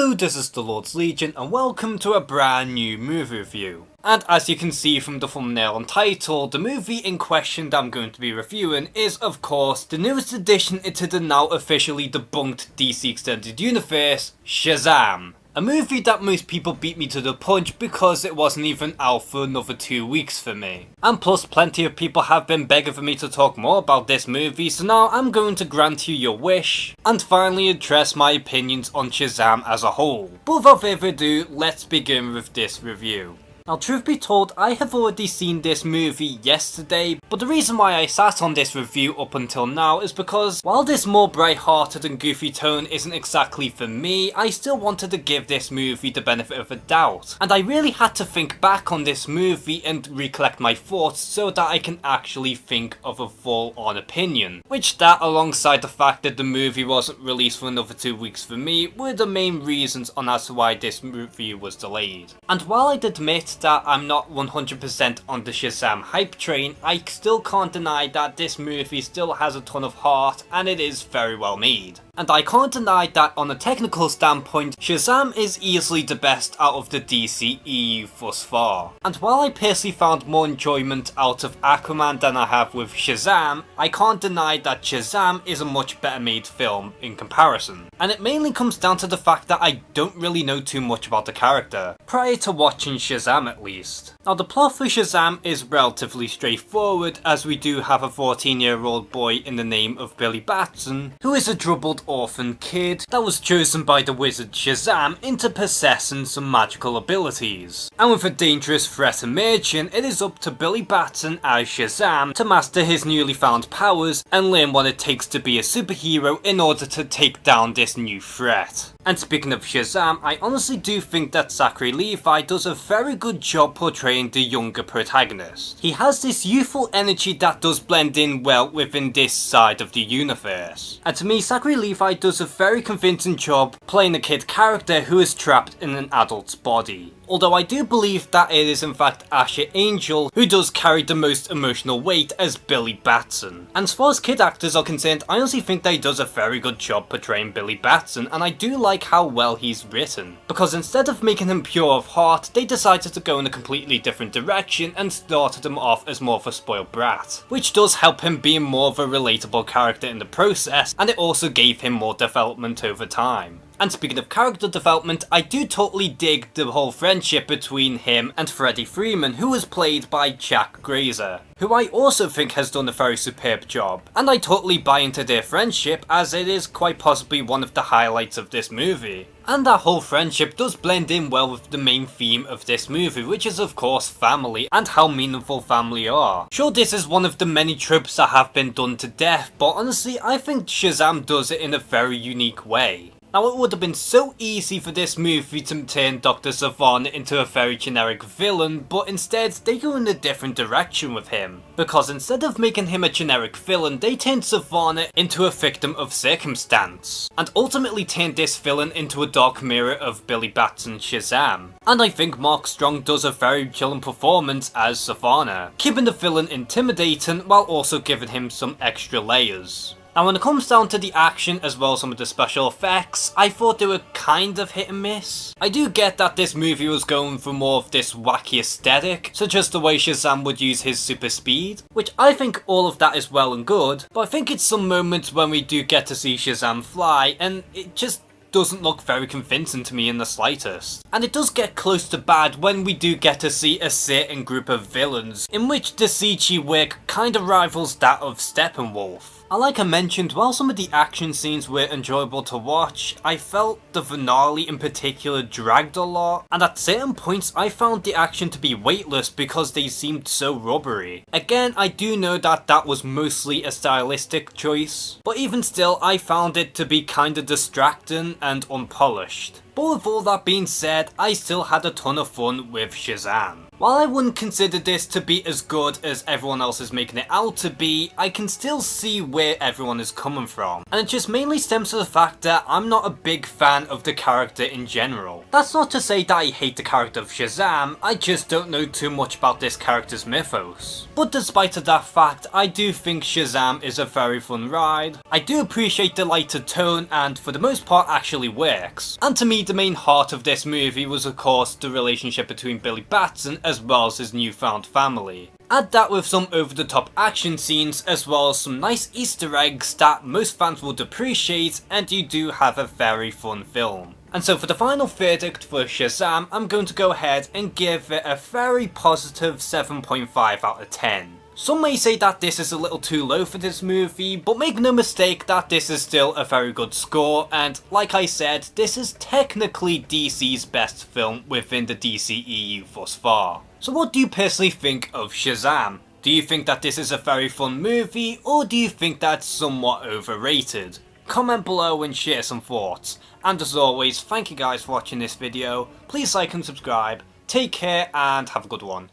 Hello, this is the Lord's Legion and welcome to a brand new movie review. And as you can see from the thumbnail and title, the movie in question that I'm going to be reviewing is of course the newest addition into the now officially debunked DC Extended Universe, Shazam. A movie that most people beat me to the punch because it wasn't even out for another 2 weeks for me. And plus plenty of people have been begging for me to talk more about this movie, so now I'm going to grant you your wish and finally address my opinions on Shazam as a whole. But without further ado, let's begin with this review. Now truth be told, I have already seen this movie yesterday, but the reason why I sat on this review up until now is because while this more bright-hearted and goofy tone isn't exactly for me, I still wanted to give this movie the benefit of a doubt. And I really had to think back on this movie and recollect my thoughts so that I can actually think of a full-on opinion. Which that, alongside the fact that the movie wasn't released for another 2 weeks for me, were the main reasons on as to why this review was delayed. And while I'd admit that I'm not 100% on the Shazam hype train, I still can't deny that this movie still has a ton of heart and it is very well made. And I can't deny that on a technical standpoint, Shazam is easily the best out of the DCEU thus far. And while I personally found more enjoyment out of Aquaman than I have with Shazam, I can't deny that Shazam is a much better made film in comparison. And it mainly comes down to the fact that I don't really know too much about the character, prior to watching Shazam at least. Now the plot for Shazam is relatively straightforward, as we do have a 14-year-old boy in the name of Billy Batson, who is a troubled orphan kid that was chosen by the wizard Shazam into possessing some magical abilities. And with a dangerous threat emerging, it is up to Billy Batson as Shazam to master his newly found powers and learn what it takes to be a superhero in order to take down this new threat. And speaking of Shazam, I honestly do think that Zachary Levi does a very good job portraying the younger protagonist. He has this youthful energy that does blend in well within this side of the universe. And to me, Zachary Levi does a very convincing job playing a kid character who is trapped in an adult's body. Although I do believe that it is in fact Asher Angel who does carry the most emotional weight as Billy Batson. And as far as kid actors are concerned, I honestly think that he does a very good job portraying Billy Batson, and I do like how well he's written. Because instead of making him pure of heart, they decided to go in a completely different direction and started him off as more of a spoiled brat. Which does help him be more of a relatable character in the process, and it also gave him more development over time. And speaking of character development, I do totally dig the whole friendship between him and Freddie Freeman, who was played by Jack Grazer, who I also think has done a very superb job. And I totally buy into their friendship, as it is quite possibly one of the highlights of this movie. And that whole friendship does blend in well with the main theme of this movie, which is of course family and how meaningful family are. Sure, this is one of the many tropes that have been done to death, but honestly I think Shazam does it in a very unique way. Now it would have been so easy for this movie to turn Dr. Savannah into a very generic villain, but instead they go in a different direction with him. Because instead of making him a generic villain, they turned Savannah into a victim of circumstance, and ultimately turned this villain into a dark mirror of Billy Batson's Shazam. And I think Mark Strong does a very chilling performance as Savannah, keeping the villain intimidating while also giving him some extra layers. Now when it comes down to the action as well as some of the special effects, I thought they were kind of hit and miss. I do get that this movie was going for more of this wacky aesthetic, such as the way Shazam would use his super speed, which I think all of that is well and good, but I think it's some moments when we do get to see Shazam fly and it just doesn't look very convincing to me in the slightest. And it does get close to bad when we do get to see a certain group of villains, in which the CG work kinda rivals that of Steppenwolf. And like I mentioned, while some of the action scenes were enjoyable to watch, I felt the finale in particular dragged a lot, and at certain points I found the action to be weightless because they seemed so rubbery. Again, I do know that that was mostly a stylistic choice, but even still I found it to be kinda distracting and unpolished. But with all that being said, I still had a ton of fun with Shazam. While I wouldn't consider this to be as good as everyone else is making it out to be, I can still see where everyone is coming from. And it just mainly stems from the fact that I'm not a big fan of the character in general. That's not to say that I hate the character of Shazam, I just don't know too much about this character's mythos. But despite of that fact, I do think Shazam is a very fun ride. I do appreciate the lighter tone and for the most part actually works. And to me the main heart of this movie was of course the relationship between Billy Batson as well as his newfound family. Add that with some over the top action scenes as well as some nice Easter eggs that most fans would appreciate, and you do have a very fun film. And so for the final verdict for Shazam, I'm going to go ahead and give it a very positive 7.5 out of 10. Some may say that this is a little too low for this movie, but make no mistake that this is still a very good score, and like I said, this is technically DC's best film within the DCEU thus far. So what do you personally think of Shazam? Do you think that this is a very fun movie, or do you think that's somewhat overrated? Comment below and share some thoughts. And as always, thank you guys for watching this video, please like and subscribe, take care and have a good one.